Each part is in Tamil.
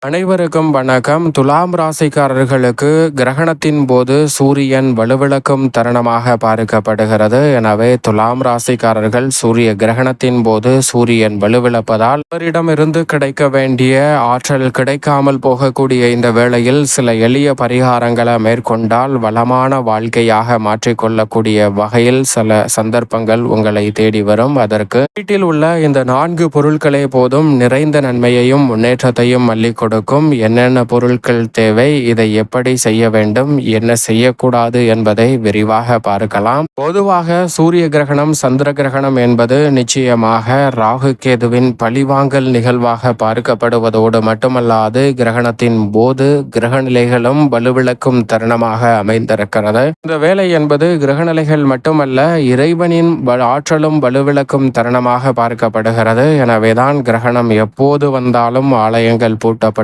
அனைவருக்கும் வணக்கம். துலாம் ராசிக்காரர்களுக்கு கிரகணத்தின் போது சூரியன் வலுவிழக்கும் தருணமாக பார்க்கப்படுகிறது. எனவே துலாம் ராசிக்காரர்கள் சூரிய கிரகணத்தின் போது சூரியன் வலுவிழப்பதால் அவரிடமிருந்து கிடைக்க வேண்டிய ஆற்றல் கிடைக்காமல் போகக்கூடிய இந்த வேளையில் சில எளிய பரிகாரங்களை மேற்கொண்டால் வளமான வாழ்க்கையாக மாற்றிக்கொள்ளக்கூடிய வகையில் சில சந்தர்ப்பங்கள் உங்களை தேடி வரும். அதற்கு வீட்டில் உள்ள இந்த 4 பொருட்களே போதும் நிறைந்த நன்மையையும் முன்னேற்றத்தையும் அள்ளி கொடுக்கும். என்னென்ன பொருட்கள் தேவை, இதை எப்படி செய்ய வேண்டும், என்ன செய்யக்கூடாது என்பதை விரிவாக பார்க்கலாம். பொதுவாக சூரிய கிரகணம் சந்திர கிரகணம் என்பது நிச்சயமாக ராகு கேதுவின் பழிவாங்கல் நிகழ்வாக பார்க்கப்படுவதோடு மட்டுமல்லாது கிரகணத்தின் போது கிரகநிலைகளும் வலுவிழக்கும் தருணமாக அமைந்திருக்கிறது. இந்த வேலை என்பது கிரகநிலைகள் மட்டுமல்ல, இறைவனின் ஆற்றலும் வலுவிழக்கும் தருணமாக பார்க்கப்படுகிறது. எனவேதான் கிரகணம் எப்போது வந்தாலும் ஆலயங்கள் பூட்டப்பட்டிருக்கும்.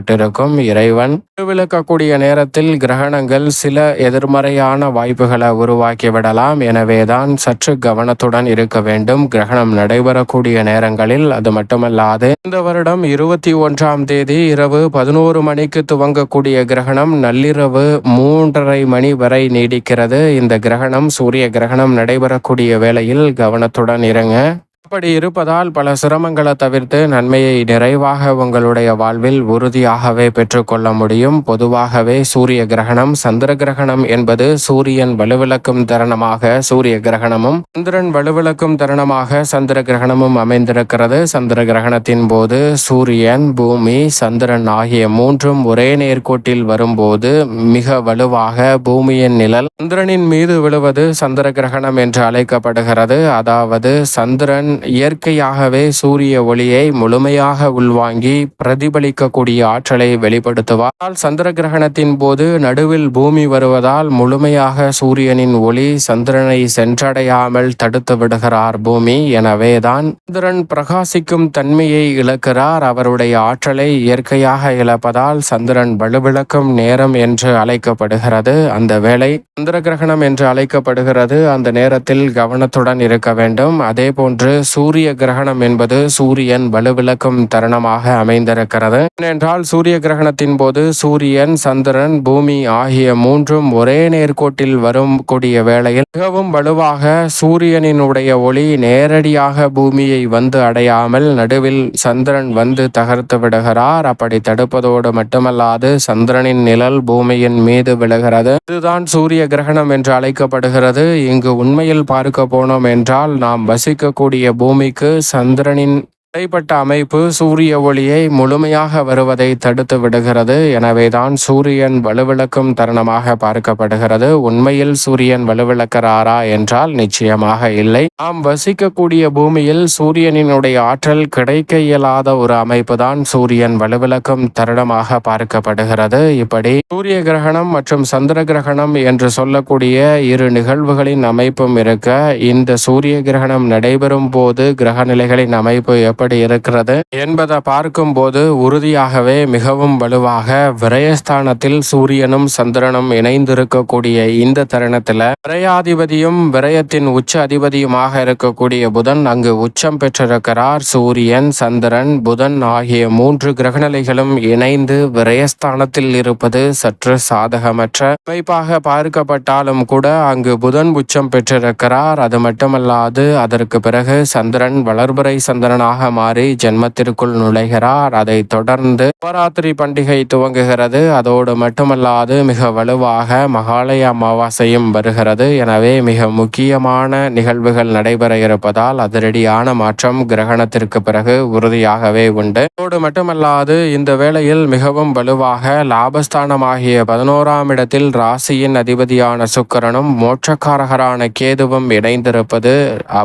இறைவன் விளக்கக்கூடிய நேரத்தில் கிரகணங்கள் சில எதிர்மறையான வாய்ப்புகளை உருவாக்கிவிடலாம். எனவேதான் சற்று கவனத்துடன் இருக்க வேண்டும் கிரகணம் நடைபெறக்கூடிய நேரங்களில். அது மட்டுமல்லாது இந்த வருடம் 21ஆம் தேதி இரவு 11 மணிக்கு துவங்கக்கூடிய கிரகணம் நள்ளிரவு 3:30 மணி வரை நீடிக்கிறது. இந்த கிரகணம் சூரிய கிரகணம் நடைபெறக்கூடிய வேளையில் கவனத்துடன் இருங்க. அப்படி இருப்பதால் பல சிரமங்களை தவிர்த்து நன்மையை நிறைவாக உங்களுடைய வாழ்வில் உறுதியாகவே பெற்றுக்கொள்ள முடியும். பொதுவாகவே சூரிய கிரகணம் சந்திர கிரகணம் என்பது சூரியன் வலுவிழக்கும் தருணமாக சூரிய கிரகணமும் சந்திரன் வலுவிழக்கும் தருணமாக சந்திர கிரகணமும் அமைந்திருக்கிறது. சந்திர கிரகணத்தின் போது சூரியன், பூமி, சந்திரன் ஆகிய மூன்றும் ஒரே நேர்கோட்டில் வரும்போது மிக வலுவாக பூமியின் நிழல் சந்திரனின் மீது விழுவது சந்திர கிரகணம் என்று அழைக்கப்படுகிறது. அதாவது சந்திரன் இயற்கையாகவே சூரிய ஒளியை முழுமையாக உள்வாங்கி பிரதிபலிக்கக்கூடிய ஆற்றலை வெளிப்படுத்துவார். சந்திர கிரகணத்தின் போது நடுவில் பூமி வருவதால் முழுமையாக சூரியனின் ஒளி சந்திரனை சென்றடையாமல் தடுத்து விடுகிறார் பூமி. எனவேதான் சந்திரன் பிரகாசிக்கும் தன்மையை இழக்கிறார். அவருடைய ஆற்றலை இயற்கையாக இழப்பதால் சந்திரன் வலுவிழக்கும் நேரம் என்று அழைக்கப்படுகிறது. அந்த வேளை சந்திர கிரகணம் என்று அழைக்கப்படுகிறது. அந்த நேரத்தில் கவனத்துடன் இருக்க வேண்டும். அதே போன்று சூரிய கிரகணம் என்பது சூரியன் வலுவிழக்கும் தருணமாக அமைந்திருக்கிறது. ஏனென்றால் சூரிய கிரகணத்தின் போது சூரியன், சந்திரன், பூமி ஆகிய மூன்றும் ஒரே நேர்கோட்டில் வரும் கூடிய வேளையில் மிகவும் வலுவாக சூரியனினுடைய ஒளி நேரடியாக பூமியை வந்து அடையாமல் நடுவில் சந்திரன் வந்து தகர்த்து விடுகிறார். அப்படி தடுப்பதோடு மட்டுமல்லாது சந்திரனின் நிழல் பூமியின் மீது விழுகிறது. இதுதான் சூரிய கிரகணம் என்று அழைக்கப்படுகிறது. இங்கு உண்மையில் பார்க்க போனோம் என்றால் நாம் வசிக்கக்கூடிய பூமிக்கு சந்திரனின் இடைப்பட்ட அமைப்பு சூரிய ஒளியை முழுமையாக வருவதை தடுத்து விடுகிறது. எனவேதான் சூரியன் வலுவிழக்கும் தருணமாக பார்க்கப்படுகிறது. உண்மையில் சூரியன் வலுவிழக்கிறாரா என்றால் நிச்சயமாக இல்லை. நாம் வசிக்கக்கூடிய பூமியில் சூரியனினுடைய ஆற்றல் கிடைக்க இயலாத ஒரு அமைப்பு தான் சூரியன் வலுவிழக்கும் தருணமாக பார்க்கப்படுகிறது. இப்படி சூரிய கிரகணம் மற்றும் சந்திர கிரகணம் என்று சொல்லக்கூடிய இரு நிகழ்வுகளின் அமைப்பும் இருக்க, இந்த சூரிய கிரகணம் நடைபெறும் போது கிரக நிலைகளின் அமைப்பு எப்படி இருக்கிறது என்பதை பார்க்கும் போது உறுதியாகவே மிகவும் வலுவாக விரயஸ்தானத்தில் சூரியனும் சந்திரனும் இணைந்திருக்கக்கூடிய இந்த தருணத்தில் விரயாதிபதியும் விரயத்தின் உச்ச அதிபதியுமாக இருக்கக்கூடிய புதன் அங்கு உச்சம் பெற்றிருக்கிறார். சூரியன், சந்திரன், புதன் ஆகிய 3 கிரகநிலைகளும் இணைந்து விரயஸ்தானத்தில் இருப்பது சற்று சாதகமற்ற அமைப்பாக பார்க்கப்பட்டாலும் கூட அங்கு புதன் உச்சம் பெற்றிருக்கிறார். அது மட்டுமல்லாது அதற்கு பிறகு சந்திரன் வளர்பிறை சந்திரனாக மாறி ஜென்மத்திற்குள் நுழைகிறார். அதை தொடர்ந்து நவராத்திரி பண்டிகை துவங்குகிறது. அதோடு மட்டுமல்லாது மிக வலுவாக மகாலய அமாவாசையும் வருகிறது. எனவே மிக முக்கியமான நிகழ்வுகள் நடைபெற இருப்பதால் அதிரடியான மாற்றம் கிரகணத்திற்கு பிறகு உறுதியாகவே உண்டு. அதோடு மட்டுமல்லாது இந்த வேளையில் மிகவும் வலுவாக லாபஸ்தானமாகிய 11ஆம் இடத்தில் ராசியின் அதிபதியான சுக்கிரனும் மோட்சக்காரகரான கேதுவும் இணைந்திருப்பது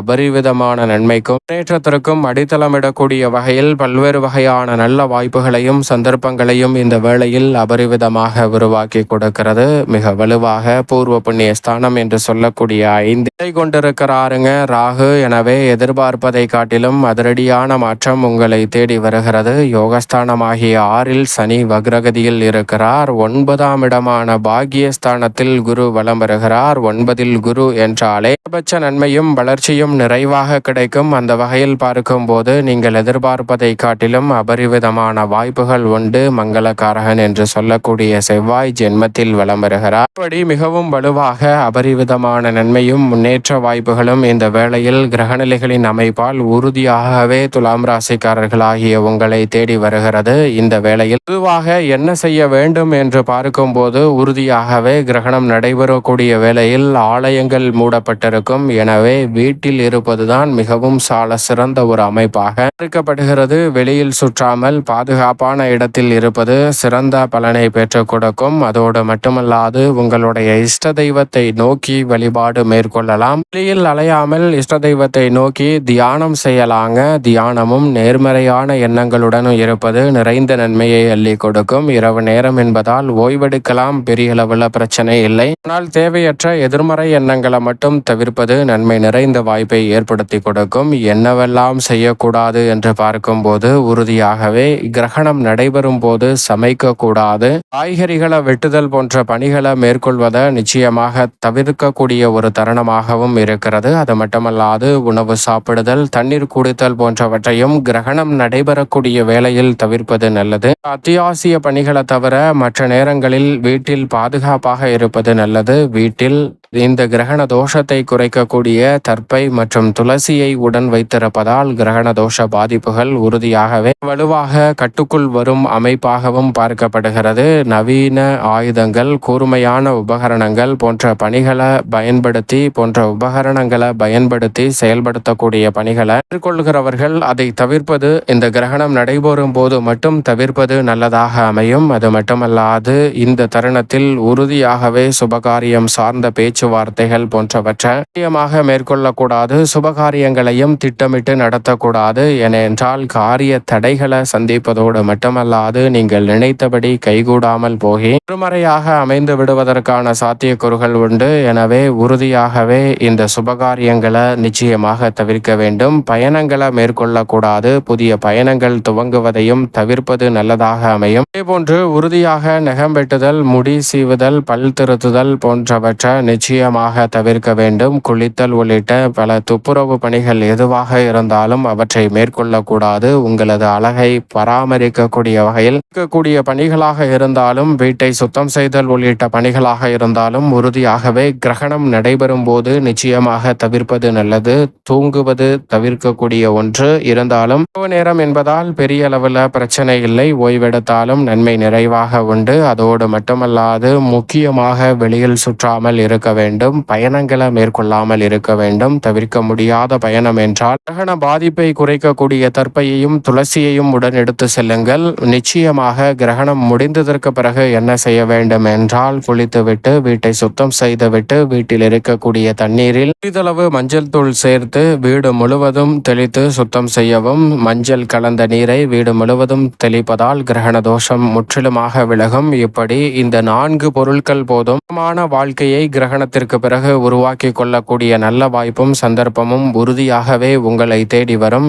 அபரிவிதமான நன்மைக்கும் முன்னேற்றத்திற்கும் அடித்தளம் கூடிய வகையில் பல்வேறு வகையான நல்ல வாய்ப்புகளையும் சந்தர்ப்பங்களையும் இந்த வேளையில் அபரிவிதமாக உருவாக்கி கொடுக்கிறது. மிக வலுவாக பூர்வ புண்ணிய ஸ்தானம் என்று சொல்லக்கூடிய 5 கொண்டிருக்கிறாருங்க ராகு. எனவே எதிர்பார்ப்பதை காட்டிலும் அதிரடியான மாற்றம் உங்களை தேடி வருகிறது. யோகஸ்தானமாகிய 6இல் சனி வக்ரகதியில் இருக்கிறார். 9ஆம் இடமான பாக்கியஸ்தானத்தில் குரு வலம் வருகிறார். 9இல் குரு என்றாலே பட்ச நன்மையும் வளர்ச்சியும் நிறைவாக கிடைக்கும். அந்த வகையில் பார்க்கும் போது நீங்கள் எதிர்பார்ப்பதை காட்டிலும் அபரிவிதமான வாய்ப்புகள் உண்டு. மங்களகாரகன் என்று சொல்லக்கூடிய செவ்வாய் ஜென்மத்தில் வலம் வருகிறார். இப்படி மிகவும் வலுவாக அபரிவிதமான நன்மையும் முன்னேற்ற வாய்ப்புகளும் இந்த வேளையில் கிரகநிலைகளின் அமைப்பால் உறுதியாகவே துலாம் ராசிக்காரர்களாகிய உங்களை தேடி வருகிறது. இந்த வேளையில் பொதுவாக என்ன செய்ய வேண்டும் என்று பார்க்கும்போது உறுதியாகவே கிரகணம் நடைபெறக்கூடிய வேளையில் ஆலயங்கள் மூடப்பட்டிருக்கும். எனவே வீட்டில் இருப்பதுதான் மிகவும் சால சிறந்த ஒரு அமைப்பாக இருக்கப்படுகிறது. வெளியில் சுற்றாமல் பாதுகாப்பான இடத்தில் இருப்பது சிறந்த பலனை பெற்றுக் கொடுக்கும். அதோடு மட்டுமல்லாது உங்களுடைய இஷ்ட தெய்வத்தை நோக்கி வழிபாடு மேற்கொள்ளலாம். வெளியில் அலையாமல் இஷ்ட தெய்வத்தை நோக்கி தியானம் செய்யலாங்க. தியானமும் நேர்மறையான எண்ணங்களுடன் இருப்பது நிறைந்த நன்மையை அள்ளி கொடுக்கும். இரவு நேரம் என்பதால் ஓய்வெடுக்கலாம், பெரிய அளவில் பிரச்சனை இல்லை. ஆனால் தேவையற்ற எதிர்மறை எண்ணங்களை மட்டும் தவிர்ப்பது நன்மை நிறைந்த வாய்ப்பை ஏற்படுத்தி கொடுக்கும். என்னவெல்லாம் செய்யக்கூடாது என்று பார்க்கும்போது உறுதியாகவே கிரகணம் நடைபெறும் போது சமைக்க கூடாது. காய்கறிகளை வெட்டுதல் போன்ற பணிகளை மேற்கொள்வதை நிச்சயமாக தவிர்க்கக்கூடிய ஒரு தருணமாகவும் இருக்கிறது. அது மட்டுமல்லாது உணவு சாப்பிடுதல், தண்ணீர் குடித்தல் போன்றவற்றையும் கிரகணம் நடைபெறக்கூடிய வேளையில் தவிர்ப்பது நல்லது. அத்தியாவசிய பணிகளை தவிர மற்ற நேரங்களில் வீட்டில் பாதுகாப்பாக இருப்பது நல்லது. வீட்டில் இந்த கிரகண தோஷத்தை குறைக்கக்கூடிய தர்ப்பை மற்றும் துளசியை உடன் வைத்திருப்பதால் கிரகண தோஷ பாதிப்புகள் உறுதியாகவே வலுவாக கட்டுக்குள் வரும் அமைப்பாகவும் பார்க்கப்படுகிறது. நவீன ஆயுதங்கள், கூர்மையான உபகரணங்கள் போன்ற பணிகளை பயன்படுத்தி செயல்படுத்தக்கூடிய பணிகளை மேற்கொள்கிறவர்கள் அதை தவிர்ப்பது, இந்த கிரகணம் நடைபெறும் போது மட்டும் தவிர்ப்பது நல்லதாக அமையும். அது மட்டுமல்லாது இந்த தருணத்தில் உறுதியாகவே சுபகாரியம் சார்ந்த பேச்சுவார்த்தைகள் போன்றவற்றை முக்கியமாக மேற்கொள்ளக்கூடாது. சுபகாரியங்களையும் திட்டமிட்டு நடத்தக்கூடாது. ஏனென்றால் காரிய தடைகளை சந்திப்பதோடு மட்டுமல்லாது நீங்கள் நினைத்தபடி கைகூடாமல் போகி ஒருமுறையாக அமைந்து விடுவதற்கான சாத்தியக்கூறுகள் உண்டு. எனவே உறுதியாகவே இந்த சுபகாரியங்களை நிச்சயமாக தவிர்க்க வேண்டும். பயணங்களை மேற்கொள்ளக்கூடாது. புதிய பயணங்கள் துவங்குவதையும் தவிர்ப்பது நல்லதாக அமையும். இதேபோன்று உறுதியாக நகம் வெட்டுதல், முடி சீவுதல், பல் திருத்துதல் போன்றவற்றை நிச்சயமாக தவிர்க்க வேண்டும். குளித்தல் உள்ளிட்ட பல துப்புரவு பணிகள் எதுவாக இருந்தாலும் அவற்றை மேற்கொள்ளக்கூடாது. உங்களது அழகை பராமரிக்கக்கூடிய வகையில் இருக்கக்கூடிய பணிகளாக இருந்தாலும், வீட்டை சுத்தம் செய்தல் உள்ளிட்ட பணிகளாக இருந்தாலும் உறுதியாகவே கிரகணம் நடைபெறும் போது நிச்சயமாக தவிர்ப்பது நல்லது. தூங்குவது தவிர்க்கக்கூடிய ஒன்று. இருந்தாலும் நேரம் என்பதால் பெரிய அளவில் பிரச்சனை இல்லை. ஓய்வெடுத்தாலும் நன்மை நிறைவாக உண்டு. அதோடு மட்டுமல்லாது முக்கியமாக வெளியில் சுற்றாமல் இருக்க வேண்டும். பயணங்களை மேற்கொள்ளாமல் இருக்க வேண்டும். தவிர்க்க முடியாத பயணம் என்றால் கிரகண பாதிப்பை குறைக்கக்கூடிய தர்ப்பையையும் துளசியையும் உடன் எடுத்து செல்லுங்கள். நிச்சயமாக கிரகணம் முடிந்ததற்கு பிறகு என்ன செய்ய வேண்டும் என்றால் குளித்துவிட்டு வீட்டை சுத்தம் செய்துவிட்டு வீட்டில் இருக்கக்கூடிய தண்ணீரில் சிறிதளவு மஞ்சள் தூள் சேர்த்து வீடு முழுவதும் தெளித்து சுத்தம் செய்யவும். மஞ்சள் கலந்த நீரை வீடு முழுவதும் தெளிப்பதால் கிரகண தோஷம் முற்றிலுமாக விலகும். இப்படி இந்த 4 பொருட்கள் போதும் வாழ்க்கையை கிரகணத்திற்கு பிறகு உருவாக்கி கொள்ளக்கூடிய நல்ல வாய்ப்பும் சந்தர்ப்பமும் உறுதியாகவே உங்களை தேடி வரும்.